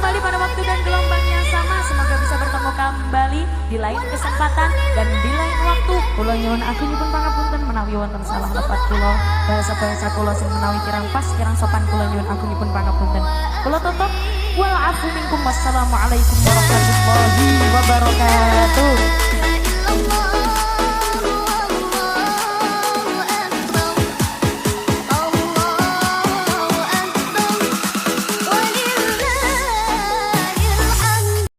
kembali pada waktu dan gelombang yang sama. Semoga bisa bertemu kembali di lain kesempatan dan di lain waktu. Kula nyuwun agunipun pangapunten menawi wonten salah lepat kula. Bahasa-bahasa kula sing menawi kirang pas kirang sopan kula nyuwun agunipun pangapunten. Kula tutup wal afu minkum wassalamualaikum warahmatullahi wabarakatuh.